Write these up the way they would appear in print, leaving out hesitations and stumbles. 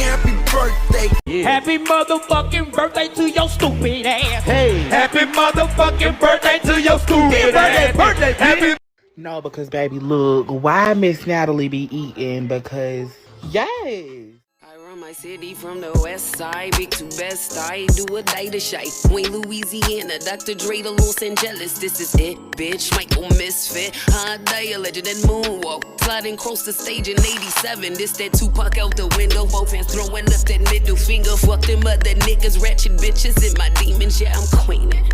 happy birthday. Yeah. Happy motherfucking birthday to your stupid ass. Hey. Happy motherfucking birthday to your stupid ass. Birthday, happy. No, because baby, look, why Miss Natalie be eating? Because yes. My city from the west side, big to best, I do a day to shy. Wayne, Louisiana, Dr. Dre to Los Angeles, this is it, bitch. Michael Misfit, hot day, a legend and moonwalk. Sliding across the stage in 87, this that Tupac out the window. Both hands throwing up that middle finger. Fuck them other niggas, ratchet bitches, and my demons, yeah, I'm queening.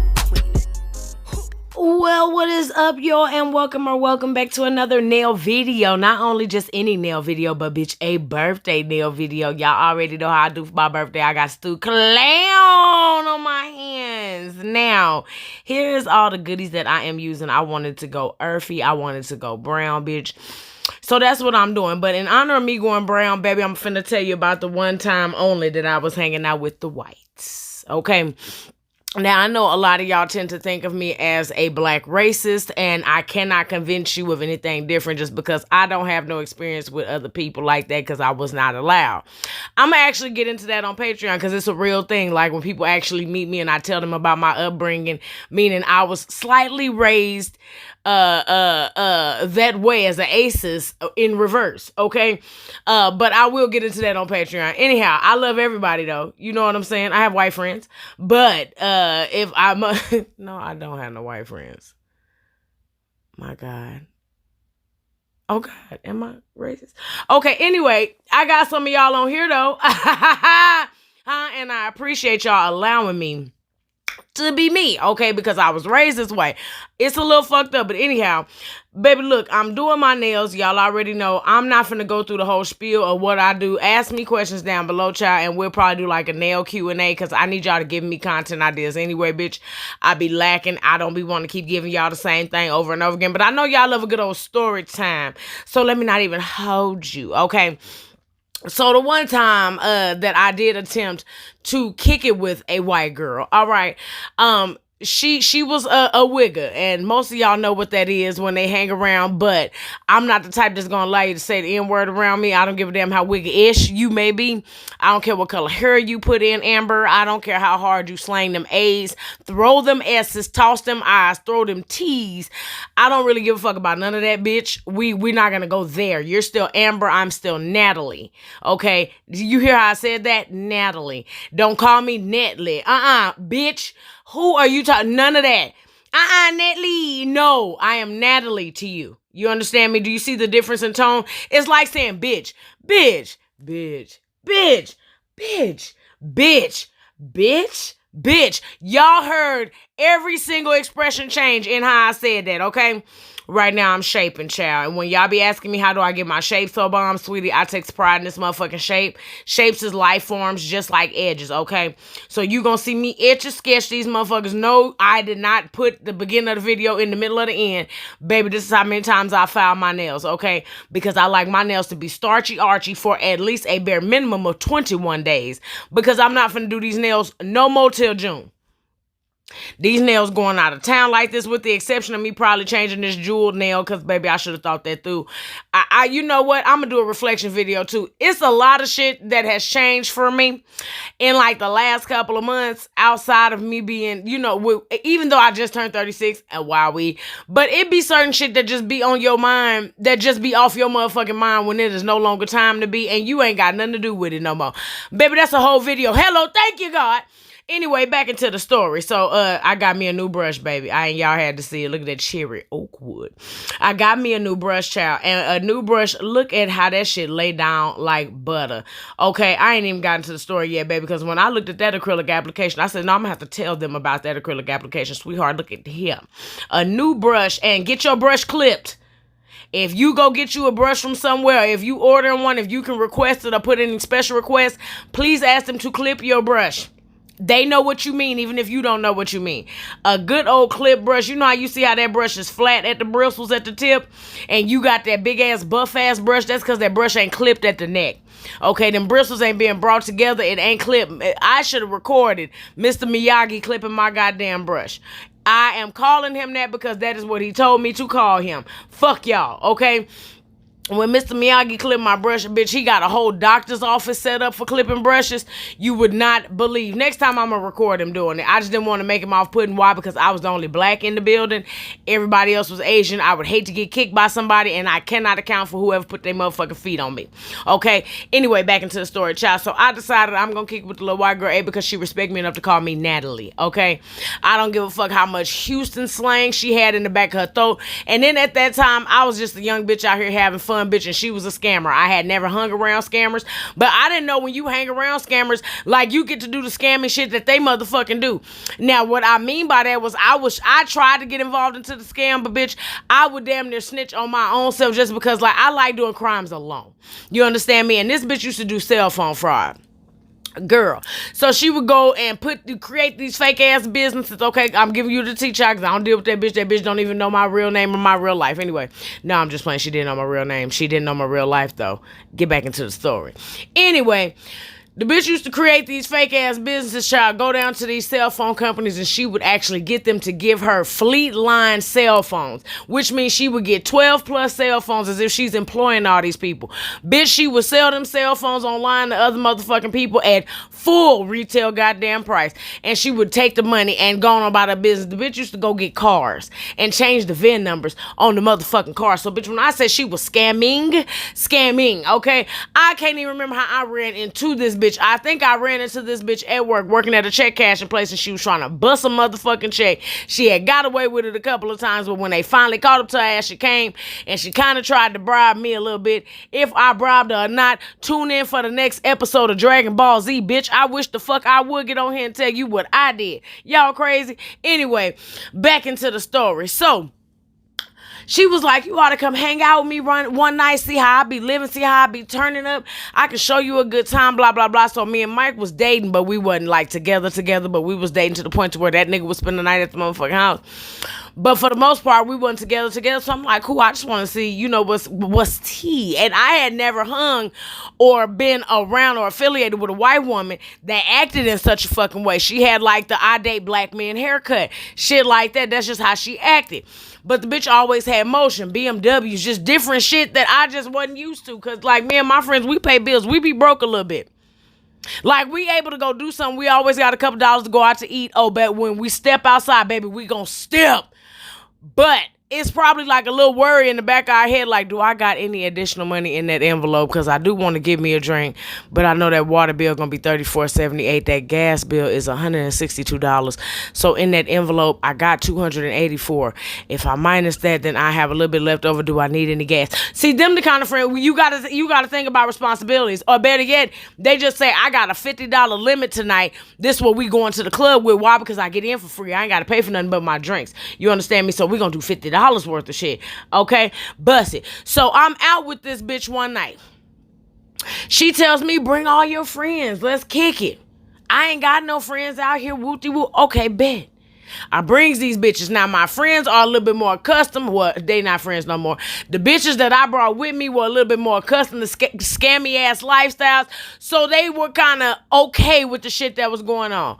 Well, what is up, y'all, and welcome back to another nail video. Not only just any nail video, but bitch, a birthday nail video. Y'all already know how I do for my birthday. I got Stu Clown on my hands. Now, here's all the goodies that I am using. I wanted to go earthy. I wanted to go brown, bitch. So that's what I'm doing. But in honor of me going brown, baby, I'm finna tell you about the one time only that I was hanging out with the whites. Okay? Now, I know a lot of y'all tend to think of me as a black racist, and I cannot convince you of anything different just because I don't have no experience with other people like that because I was not allowed. I'm going to actually get into that on Patreon because it's a real thing. Like when people actually meet me and I tell them about my upbringing, meaning I was slightly raised that way as an aces in reverse, okay? But I will get into that on Patreon. Anyhow, I love everybody though. You know what I'm saying? I have white friends, but if I'm no, I don't have no white friends. My God. Oh God, am I racist? Okay, anyway, I got some of y'all on here though. And I appreciate y'all allowing me to be me, okay, because I was raised this way. It's a little fucked up, but anyhow, baby, look, I'm doing my nails. Y'all already know I'm not finna go through the whole spiel of what I do. Ask me questions down below, child, and we'll probably do like a nail Q&A because I need y'all to give me content ideas anyway, bitch. I be lacking. I don't be wanting to keep giving y'all the same thing over and over again, but I know y'all love a good old story time, so let me not even hold you, okay? So the one time that I did attempt to kick it with a white girl, all right, she was a wigger, and most of y'all know what that is when they hang around, but I'm not the type that's gonna allow you to say the N-word around me. I don't give a damn how wigger-ish you may be. I don't care what color hair you put in, Amber. I don't care how hard you slang them A's, throw them S's, toss them I's, throw them T's. I don't really give a fuck about none of that, bitch. We're not gonna go there. You're still Amber, I'm still Natalie, okay? You hear how I said that? Natalie. Don't call me Netley. Bitch. Who are you talking? None of that. Natalie. No, I am Natalie to you. You understand me? Do you see the difference in tone? It's like saying bitch, bitch, bitch, bitch, bitch, bitch, bitch, bitch. Y'all heard every single expression change in how I said that, okay? Right now, I'm shaping, child. And when y'all be asking me how do I get my shape so bomb, sweetie, I take pride in this motherfucking shape. Shapes is life forms just like edges, okay? So you gonna see me etch and sketch these motherfuckers. No, I did not put the beginning of the video in the middle of the end. Baby, this is how many times I file my nails, okay? Because I like my nails to be starchy archy for at least a bare minimum of 21 days. Because I'm not finna do these nails no more till June. These nails going out of town like this, with the exception of me probably changing this jeweled nail, because baby, I should have thought that through. You know what? I'm gonna do a reflection video too. It's a lot of shit that has changed for me in like the last couple of months, outside of me being, you know, even though I just turned 36 and but it be certain shit that just be on your mind, that just be off your motherfucking mind when it is no longer time to be, and you ain't got nothing to do with it no more. Baby, that's a whole video. Hello, thank you, God. Anyway, back into the story. So, I got me a new brush, baby. Y'all had to see it. Look at that cherry oak wood. I got me a new brush, child. And a new brush, look at how that shit lay down like butter. Okay, I ain't even gotten to the story yet, baby, because when I looked at that acrylic application, I said, no, I'm gonna have to tell them about that acrylic application. Sweetheart, look at here. A new brush, and get your brush clipped. If you go get you a brush from somewhere, if you order one, if you can request it or put in special requests, please ask them to clip your brush. They know what you mean, even if you don't know what you mean. A good old clip brush. You know how you see how that brush is flat at the bristles at the tip? And you got that big-ass, buff-ass brush? That's because that brush ain't clipped at the neck. Okay, them bristles ain't being brought together. It ain't clipped. I should have recorded Mr. Miyagi clipping my goddamn brush. I am calling him that because that is what he told me to call him. Fuck y'all, okay? when Mr. Miyagi clipped my brush, bitch, he got a whole doctor's office set up for clipping brushes. You would not believe. Next time I'm going to record him doing it. I just didn't want to make him off-putting. Why? Because I was the only black in the building. Everybody else was Asian. I would hate to get kicked by somebody, and I cannot account for whoever put their motherfucking feet on me. Okay? Anyway, back into the story, child. So I decided I'm going to kick with the little white girl, A, because she respect me enough to call me Natalie. Okay? I don't give a fuck how much Houston slang she had in the back of her throat. And then at that time, I was just a young bitch out here having fun, bitch, and she was a scammer. I had never hung around scammers, but I didn't know when you hang around scammers, like, you get to do the scamming shit that they motherfucking do. Now, what I mean by that was I tried to get involved into the scam, but bitch, I would damn near snitch on my own self just because, like, I like doing crimes alone. You understand me? And this bitch used to do cell phone fraud. Girl. So she would go and create these fake ass businesses. Okay, I'm giving you the tea-child because I don't deal with that bitch. That bitch don't even know my real name or my real life. Anyway, no, I'm just playing. She didn't know my real name. She didn't know my real life, though. Get back into the story. Anyway, the bitch used to create these fake ass businesses, child, go down to these cell phone companies, and she would actually get them to give her fleet line cell phones, which means she would get 12 plus cell phones as if she's employing all these people. Bitch, she would sell them cell phones online to other motherfucking people at full retail goddamn price. And she would take the money and go on about her business. The bitch used to go get cars and change the VIN numbers on the motherfucking car. So, bitch, when I said she was scamming, okay? I can't even remember how I ran into this bitch. I think I ran into this bitch at work, working at a check cashing place, and she was trying to bust a motherfucking check. She had got away with it a couple of times, but when they finally caught up to her ass, she came, and she kind of tried to bribe me a little bit. If I bribed her or not, tune in for the next episode of Dragon Ball Z, bitch. I wish the fuck I would get on here and tell you what I did. Y'all crazy? Anyway, back into the story. So, she was like, you ought to come hang out with me one night, see how I be living, see how I be turning up. I can show you a good time, blah, blah, blah. So me and Mike was dating, but we wasn't like together, but we was dating to the point to where that nigga would spend the night at the motherfucking house. But for the most part, we wasn't together. So I'm like, cool, I just want to see, you know, what's tea. And I had never hung or been around or affiliated with a white woman that acted in such a fucking way. She had like the I date black men haircut, shit like that. That's just how she acted. But the bitch always had motion, BMWs, just different shit that I just wasn't used to. Because, like, me and my friends, we pay bills. We be broke a little bit. Like, we able to go do something. We always got a couple dollars to go out to eat. Oh, but when we step outside, baby, we gonna step. But it's probably like a little worry in the back of our head, like, do I got any additional money in that envelope? Because I do want to give me a drink, but I know that water bill going to be $34.78. That gas bill is $162. So in that envelope, I got $284. If I minus that, then I have a little bit left over. Do I need any gas? See, them the kind of friend, you got to think about responsibilities. Or better yet, they just say, I got a $50 limit tonight. This is what we going to the club with. Why? Because I get in for free. I ain't got to pay for nothing but my drinks. You understand me? So we going to do $50 worth of shit. Okay? Bust it. So I'm out with this bitch one night. She tells me, bring all your friends. Let's kick it. I ain't got no friends out here. Wooty-woo. Okay, bet. I brings these bitches. Now, my friends are a little bit more accustomed. Well, they not friends no more. The bitches that I brought with me were a little bit more accustomed to scammy ass lifestyles. So they were kind of okay with the shit that was going on.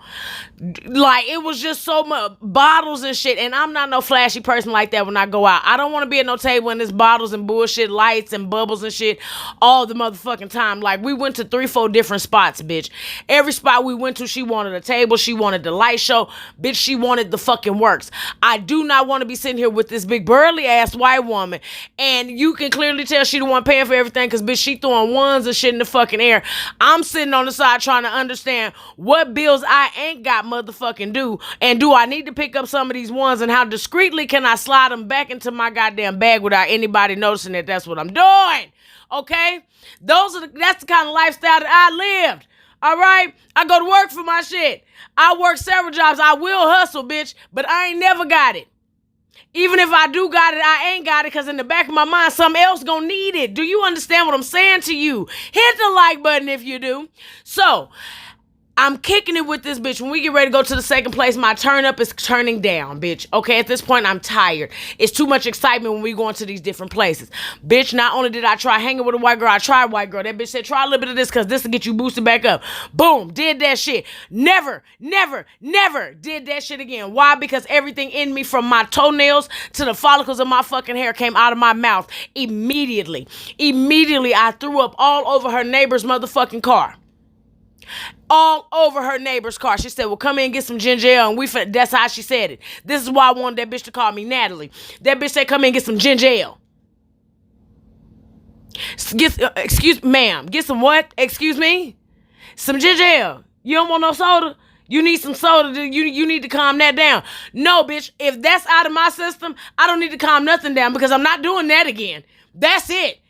Like, it was just so much bottles and shit. And I'm not no flashy person like that when I go out. I don't want to be at no table when there's bottles and bullshit, lights and bubbles and shit all the motherfucking time. Like, we went to 3-4 different spots, bitch. Every spot we went to, she wanted a table. She wanted the light show. Bitch, she wanted the fucking works. I do not want to be sitting here with this big burly ass white woman, and you can clearly tell she the one paying for everything, because bitch, she throwing ones and shit in the fucking air. I'm sitting on the side trying to understand what bills I ain't got motherfucking due, and do I need to pick up some of these ones, and how discreetly can I slide them back into my goddamn bag without anybody noticing that that's what I'm doing. Okay? That's the kind of lifestyle that I lived. All right? I go to work for my shit. I work several jobs. I will hustle, bitch, but I ain't never got it. Even if I do got it, I ain't got it, because in the back of my mind, something else gonna need it. Do you understand what I'm saying to you? Hit the like button if you do. So, I'm kicking it with this bitch. When we get ready to go to the second place, my turn up is turning down, bitch. Okay, at this point, I'm tired. It's too much excitement when we go into these different places. Bitch, not only did I try hanging with a white girl, I tried white girl. That bitch said, try a little bit of this because this will get you boosted back up. Boom, did that shit. Never did that shit again. Why? Because everything in me, from my toenails to the follicles of my fucking hair, came out of my mouth immediately. Immediately, I threw up all over her neighbor's motherfucking car. All over her neighbor's car. She said, well, come in and get some ginger ale. And that's how she said it. This is why I wanted that bitch to call me Natalie. That bitch said, come in and get some ginger ale. Excuse, ma'am. Get some what? Excuse me? Some ginger ale. You don't want no soda? You need some soda. You need to calm that down. No, bitch. If that's out of my system, I don't need to calm nothing down because I'm not doing that again. That's it.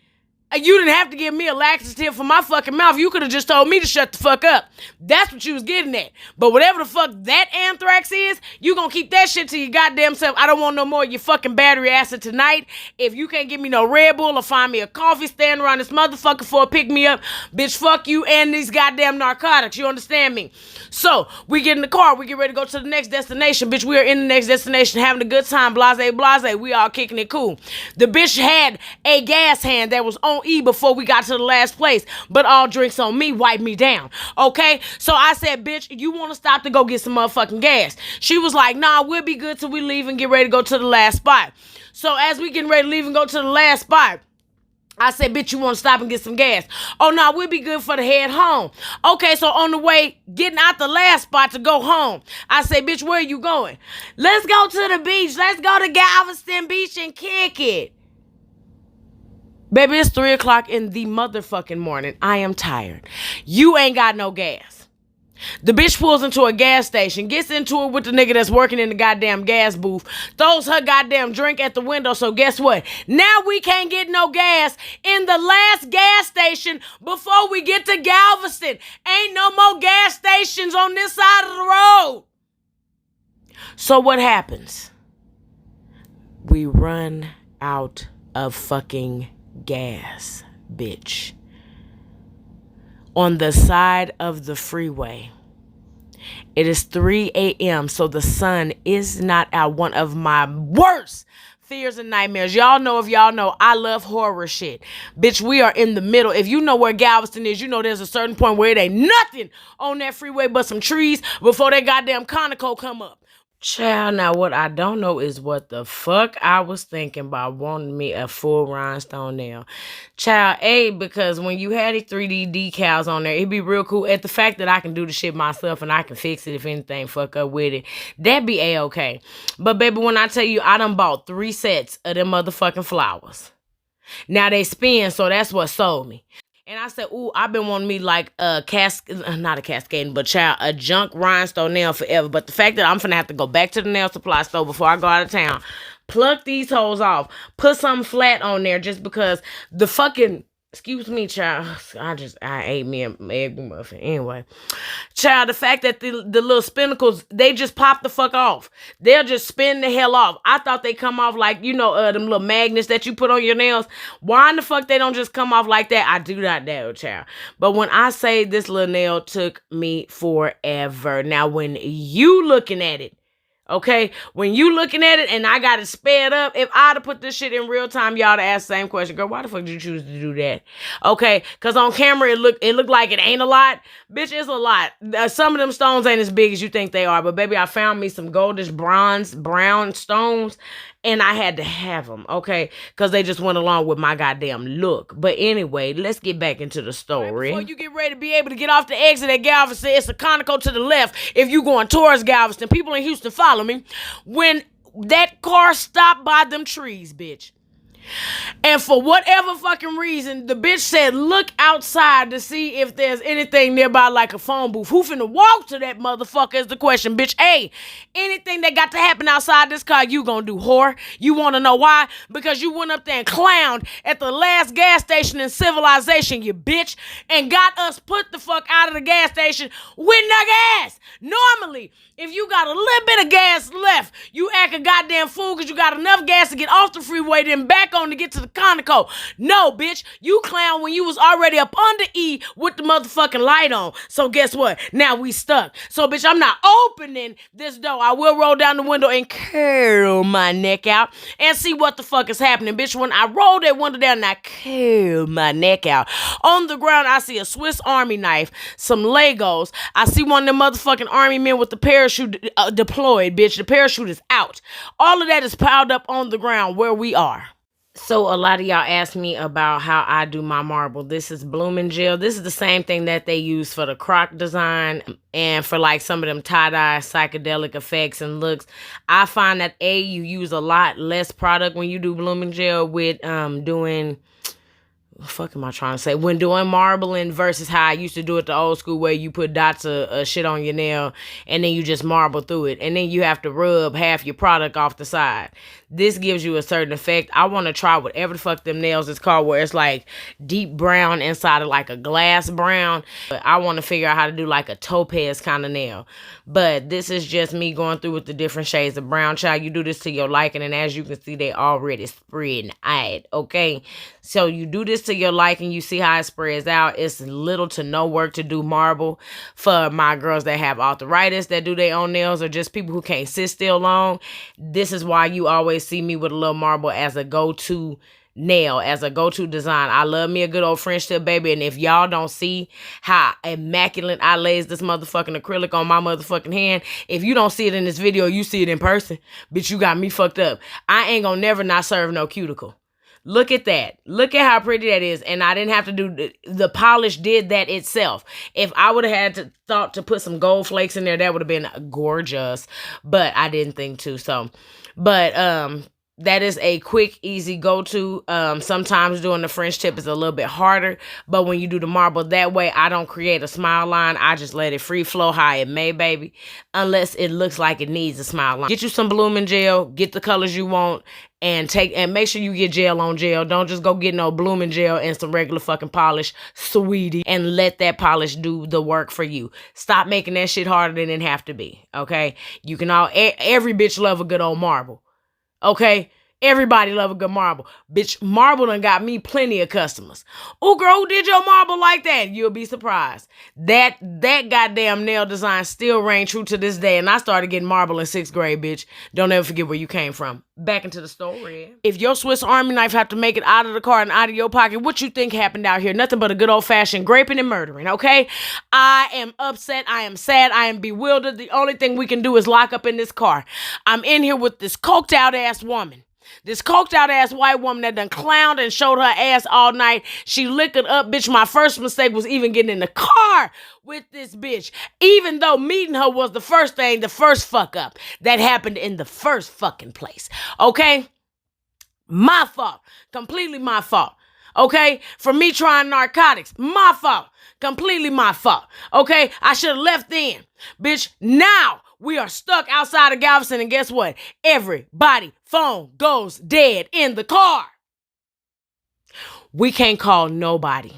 You didn't have to give me a laxative for my fucking mouth. You could have just told me to shut the fuck up. That's what you was getting at. But whatever the fuck that anthrax is, you gonna keep that shit to your goddamn self. I don't want no more of your fucking battery acid tonight. If you can't give me no Red Bull or find me a coffee stand around this motherfucker for a pick me up, bitch, fuck you and these goddamn narcotics. You understand me? So, we get in the car. We get ready to go to the next destination. Bitch, we are in the next destination having a good time. Blase, blase. We all kicking it cool. The bitch had a gas hand that was on E before we got to the last place, but all drinks on me, wipe me down. Okay, so I said, bitch, you want to stop to go get some motherfucking gas? She was like, nah, we'll be good till we leave and get ready to go to the last spot. So as we getting ready to leave and go to the last spot, I said, bitch, you want to stop and get some gas? Oh, no, we'll be good for the head home. Okay, so on the way, getting out the last spot to go home, I say, bitch, where are you going? Let's go to the beach. Let's go to Galveston Beach and kick it. Baby, it's 3 o'clock in the motherfucking morning. I am tired. You ain't got no gas. The bitch pulls into a gas station, gets into it with the nigga that's working in the goddamn gas booth, throws her goddamn drink at the window. So guess what? Now we can't get no gas in the last gas station before we get to Galveston. Ain't no more gas stations on this side of the road. So what happens? We run out of fucking gas, bitch. On the side of the freeway. It is 3 a.m. so the sun is not out. One of my worst fears and nightmares. Y'all know, if y'all know, I love horror shit. Bitch, we are in the middle. If you know where Galveston is, you know there's a certain point where it ain't nothing on that freeway but some trees before that goddamn Chronicles come up. Child, now what I don't know is what the fuck I was thinking by wanting me a full rhinestone nail. Child, A, because when you had the 3D decals on there, it'd be real cool. At the fact that I can do the shit myself and I can fix it if anything fuck up with it, that'd be A-okay. But baby, when I tell you I done bought 3 sets of them motherfucking flowers. Now they spin, so that's what sold me. And I said, ooh, I've been wanting me like not a cascading, but child, a junk rhinestone nail forever. But the fact that I'm finna have to go back to the nail supply store before I go out of town, pluck these holes off, put something flat on there just because the fucking, excuse me, child, I ate me an egg muffin. Anyway, child, the fact that the little spinnacles, they just pop the fuck off. They'll just spin the hell off. I thought they come off like, you know, them little magnets that you put on your nails. Why in the fuck they don't just come off like that? I do not know, child. But when I say this little nail took me forever. Now, when you looking at it, okay, when you looking at it and I got it sped up, if I'd have put this shit in real time, y'all to ask the same question. Girl, why the fuck did you choose to do that? Okay, because on camera, it looked like it ain't a lot. Bitch, it's a lot. Some of them stones ain't as big as you think they are. But baby, I found me some goldish brown stones. And I had to have them, okay? Because they just went along with my goddamn look. But anyway, let's get back into the story. Right before you get ready to be able to get off the exit at Galveston, it's a Chronicles to the left if you going towards Galveston. People in Houston, follow me. When that car stopped by them trees, bitch. And for whatever fucking reason, the bitch said, look outside to see if there's anything nearby like a phone booth. Who finna walk to that motherfucker is the question, bitch. Hey, anything that got to happen outside this car, you gonna do, whore. You wanna know why? Because you went up there and clowned at the last gas station in civilization, you bitch, and got us put the fuck out of the gas station with no gas. Normally, if you got a little bit of gas left, you act a goddamn fool because you got enough gas to get off the freeway, then back on to get to the conical. No, bitch. You clown when you was already up under E with the motherfucking light on. So guess what? Now we stuck. So, bitch, I'm not opening this door. I will roll down the window and curl my neck out and see what the fuck is happening. Bitch, when I roll that window down and I curl my neck out, on the ground, I see a Swiss Army knife, some Legos. I see one of them motherfucking army men with the parachute deployed, bitch. The parachute is out. All of that is piled up on the ground where we are. So a lot of y'all ask me about how I do my marble. This is blooming gel. This is the same thing that they use for the croc design and for like some of them tie-dye psychedelic effects and looks. I find that you use a lot less product when you do blooming gel with doing... What the fuck am I trying to say? When doing marbling versus how I used to do it the old school way, you put dots of shit on your nail and then you just marble through it. And then you have to rub half your product off the side. This gives you a certain effect. I want to try whatever the fuck them nails is called, where it's like deep brown inside of like a glass brown. But I want to figure out how to do like a topaz kind of nail. But this is just me going through with the different shades of brown. Child, you do this to your liking, and as you can see, they already spreading out, okay? So you do this to your liking, you see how it spreads out. It's little to no work to do marble. For my girls that have arthritis that do their own nails, or just people who can't sit still long, this is why you always see me with a little marble as a go-to nail, as a go-to design. I love me a good old French tip, baby. And if y'all don't see how immaculate I lays this motherfucking acrylic on my motherfucking hand, if you don't see it in this video, you see it in person, bitch, you got me fucked up. I ain't gonna never not serve no cuticle. Look at that. Look at how pretty that is. And I didn't have to do the polish did that itself. If I would have had thought to put some gold flakes in there, that would have been gorgeous. But I didn't think to. So, but that is a quick, easy go-to. Sometimes doing the French tip is a little bit harder, but when you do the marble that way, I don't create a smile line. I just let it free flow how it may, baby, unless it looks like it needs a smile line. Get you some blooming gel, get the colors you want, and make sure you get gel on gel. Don't just go get no blooming gel and some regular fucking polish, sweetie, and let that polish do the work for you. Stop making that shit harder than it have to be, okay? You can every bitch love a good old marble. Okay, everybody love a good marble. Bitch, marble done got me plenty of customers. Oh, girl, who did your marble like that? You'll be surprised. That goddamn nail design still reign true to this day. And I started getting marble in 6th grade, bitch. Don't ever forget where you came from. Back into the story. If your Swiss Army knife have to make it out of the car and out of your pocket, what you think happened out here? Nothing but a good old-fashioned graping and murdering, okay? I am upset. I am sad. I am bewildered. The only thing we can do is lock up in this car. I'm in here with this coked-out ass woman. This coked out ass white woman that done clowned and showed her ass all night. She liquored up, bitch. My first mistake was even getting in the car with this bitch. Even though meeting her was the first fuck up that happened in the first fucking place. Okay? My fault. Completely my fault. Okay? For me trying narcotics. My fault. Completely my fault. Okay? I should have left then. Bitch, now we are stuck outside of Galveston, and guess what? Everybody phone goes dead in the car. We can't call nobody.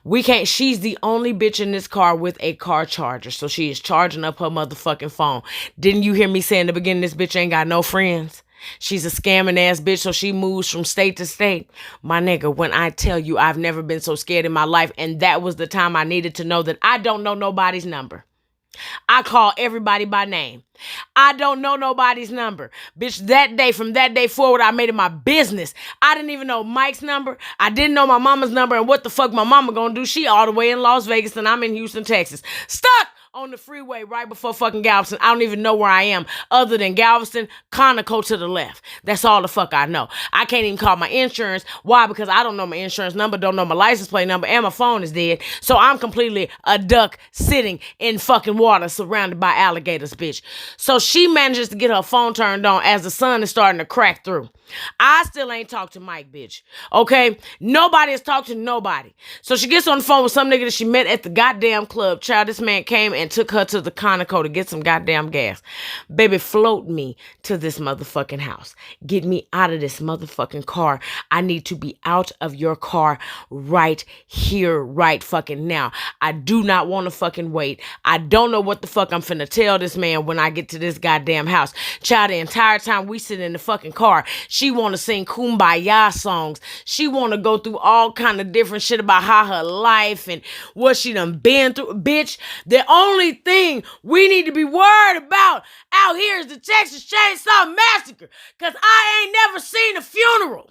We can't. She's the only bitch in this car with a car charger, so she is charging up her motherfucking phone. Didn't you hear me say in the beginning this bitch ain't got no friends? She's a scamming ass bitch, so she moves from state to state. My nigga, when I tell you I've never been so scared in my life, and that was the time I needed to know that I don't know nobody's number. I call everybody by name. I don't know nobody's number. Bitch, from that day forward, I made it my business. I didn't even know Mike's number. I didn't know my mama's number, and what the fuck my mama gonna do? She all the way in Las Vegas, and I'm in Houston, Texas. Stuck on the freeway right before fucking Galveston. I don't even know where I am other than Galveston, Conoco to the left. That's all the fuck I know. I can't even call my insurance. Why? Because I don't know my insurance number, don't know my license plate number, and my phone is dead. So I'm completely a duck sitting in fucking water surrounded by alligators, bitch. So she manages to get her phone turned on as the sun is starting to crack through. I still ain't talked to Mike, bitch. Okay? Nobody has talked to nobody. So she gets on the phone with some nigga that she met at the goddamn club. Child, this man came and took her to the Conoco to get some goddamn gas. Baby, float me to this motherfucking house. Get me out of this motherfucking car. I need to be out of your car right here, right fucking now. I do not want to fucking wait. I don't know what the fuck I'm finna tell this man when I get to this goddamn house. Child, the entire time we sit in the fucking car, she want to sing Kumbaya songs. She want to go through all kind of different shit about how her life and what she done been through. Bitch, the only thing we need to be worried about out here is the Texas Chainsaw Massacre, because I ain't never seen a funeral.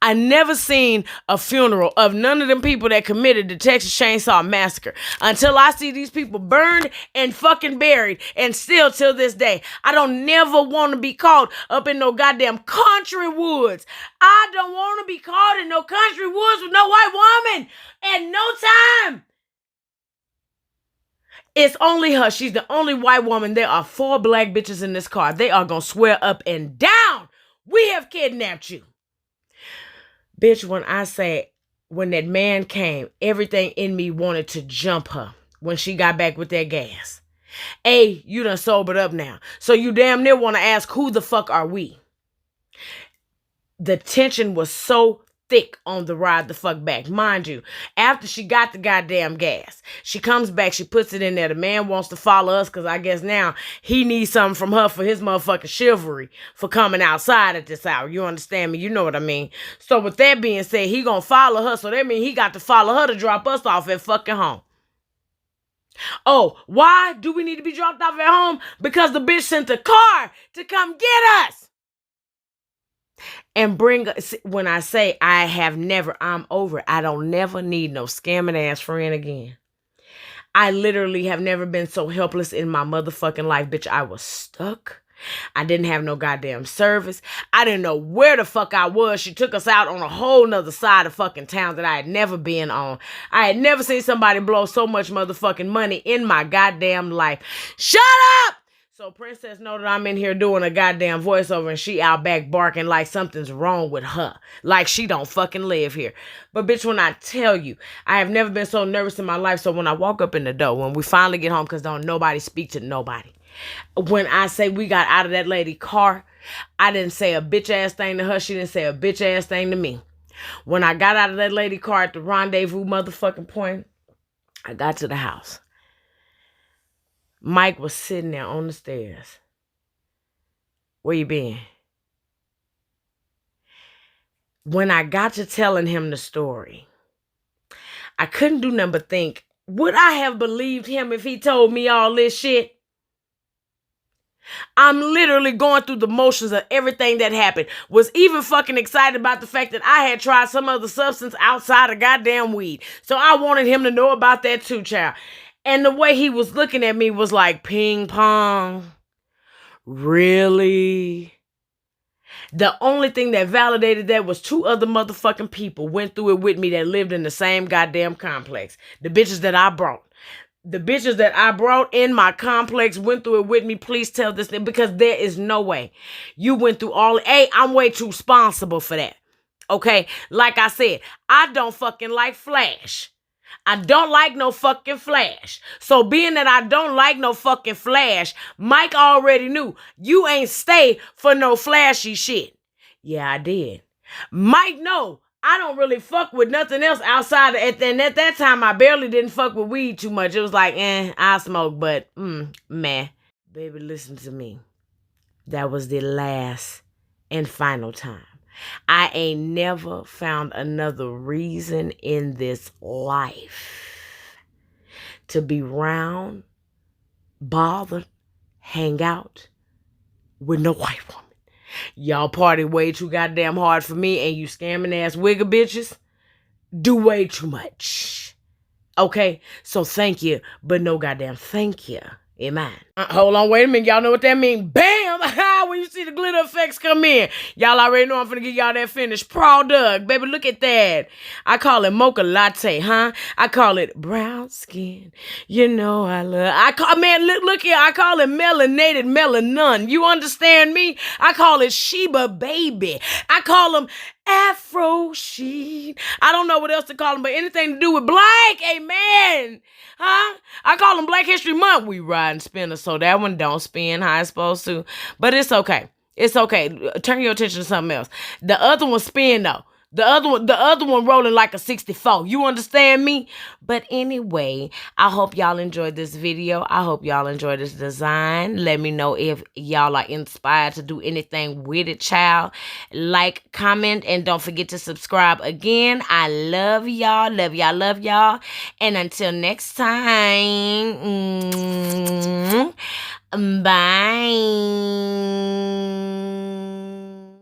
I never seen a funeral of none of them people that committed the Texas Chainsaw Massacre until I see these people burned and fucking buried, and still till this day. I don't never want to be caught up in no goddamn country woods. I don't want to be caught in no country woods with no white woman and no time. It's only her. She's the only white woman. There are 4 black bitches in this car. They are gonna swear up and down, we have kidnapped you. Bitch, when I say, when that man came, everything in me wanted to jump her when she got back with that gas. You done sobered up now. So you damn near want to ask, who the fuck are we? The tension was so thick on the ride the fuck back. Mind you, after she got the goddamn gas, she comes back, she puts it in there. The man wants to follow us because I guess now he needs something from her for his motherfucking chivalry for coming outside at this hour. You understand me? You know what I mean? So with that being said, he gonna follow her. So that means he got to follow her to drop us off at fucking home. Oh, why do we need to be dropped off at home? Because the bitch sent a car to come get us. And bring us, when I say I'm over. I don't never need no scamming ass friend again. I literally have never been so helpless in my motherfucking life, bitch. I was stuck. I didn't have no goddamn service. I didn't know where the fuck I was. She took us out on a whole nother side of fucking town that I had never been on. I had never seen somebody blow so much motherfucking money in my goddamn life. Shut up! So Princess know that I'm in here doing a goddamn voiceover and she out back barking like something's wrong with her. Like she don't fucking live here. But bitch, when I tell you, I have never been so nervous in my life. So when I walk up in the door, when we finally get home, because don't nobody speak to nobody. When I say we got out of that lady car, I didn't say a bitch ass thing to her. She didn't say a bitch ass thing to me. When I got out of that lady car at the rendezvous motherfucking point, I got to the house. Mike was sitting there on the stairs. Where you been? When I got to telling him the story, I couldn't do nothing but think, would I have believed him if he told me all this shit? I'm literally going through the motions of everything that happened. Was even fucking excited about the fact that I had tried some other substance outside of goddamn weed. So I wanted him to know about that too, child. And the way he was looking at me was like, ping pong. Really? The only thing that validated that was 2 other motherfucking people went through it with me that lived in the same goddamn complex. The bitches that I brought. The bitches that I brought in my complex went through it with me. Please tell this thing, because there is no way you went through all. I'm way too responsible for that. Okay? Like I said, I don't fucking like Flash. I don't like no fucking Flash. So being that I don't like no fucking Flash, Mike already knew you ain't stay for no flashy shit. Yeah, I did. Mike know I don't really fuck with nothing else outside of, and at that time I barely didn't fuck with weed too much. It was like, I smoke, but meh. Baby, listen to me. That was the last and final time. I ain't never found another reason in this life to be round, bothered, hang out with no white woman. Y'all party way too goddamn hard for me, and you scamming ass wigger bitches do way too much. Okay? So thank you, but no goddamn thank you. Amen. Hold on, wait a minute. Y'all know what that means? Bam! When you see the glitter effects come in, y'all already know I'm finna give y'all that finished product. Baby, look at that. I call it mocha latte, huh? I call it brown skin. You know look here. I call it melanated melanin. You understand me? I call it Sheba baby. I call them Afro Sheen. I don't know what else to call them, but anything to do with black, amen. Huh? I call them Black History Month. We riding spinners, so that one don't spin how it's supposed to. But it's okay. It's okay. Turn your attention to something else. The other one spin though. The other one rolling like a 64. You understand me? But anyway, I hope y'all enjoyed this video. I hope y'all enjoyed this design. Let me know if y'all are inspired to do anything with it, child. Like, comment, and don't forget to subscribe again. I love y'all. Love y'all. Love y'all. And until next time, bye.